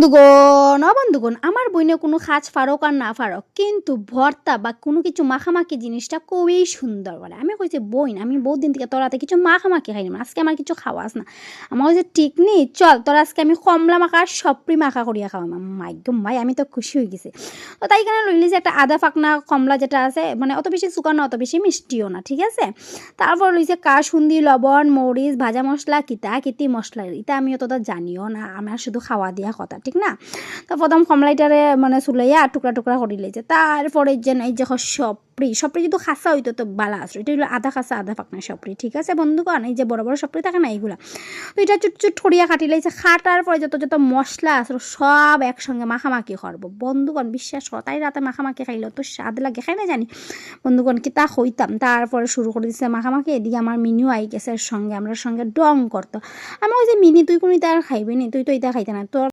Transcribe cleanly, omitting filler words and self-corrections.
বন্ধুগণ আমার বইনে কোনো খাজ ফারক আর না ফারক কিন্তু ভর্তা বা কোনো কিছু মাখামাখি জিনিসটা খুবই সুন্দর বলে আমি কইছি বইন আমি বহুত দিন থেকে তোরাতে কিছু মাখামাখি খাইনি আজকে আমার কিছু খাওয়াস না আমার কাছে ঠিক নেই চল তোরা আজকে আমি কমলা মাখা আর সপরি মাখা করিয়া খাওয়াম মাইগম ভাই আমি তো খুশি হয়ে গেছি তো তাই কারণে লইলি যে একটা আদা ফাকনা কমলা যেটা আছে মানে অত বেশি সুগার না অত বেশি মিষ্টিও না ঠিক আছে তারপর লইছে কাসুন্দি লবণ মরিচ ভাজা মশলা কিতা কিতি মশলা এটা আমি অতটা জানিও না আমার শুধু খাওয়া দিয়া কথা ঠিক না তো প্রথম কমলাইটারে মানে চুলাইয়া টুকরা টুকরা করে লেছে তারপরে যেন এই যে সপরি যদি খাসা হইতো তো বালা আসলো এটা হলো আধা খাসা আধা ফাঁকনা সপরি ঠিক আছে বন্ধুগণ এই যে বড় বড় সপরি থাকে না এইগুলা তো এটা চুট করিয়া কাটি লাইছে খাটার পরে যত যত মশলা আসলো সব একসঙ্গে মাখামাখি করবো বন্ধুগণ বিশ্বাস কর তাই রাতে মাখামাখি খাইলো তো স্বাদ লাগে খাই না জানি বন্ধুগণ কি তা হইতাম তারপরে শুরু করে দিচ্ছে মাখামাখি এদিকে আমার মিনিও আই গেছে সঙ্গে আমরা সঙ্গে ডং করতো আমার ওই যে মিনি তুই কোনো এটা খাইবি নি তুই তো এটা খাইতে না তোর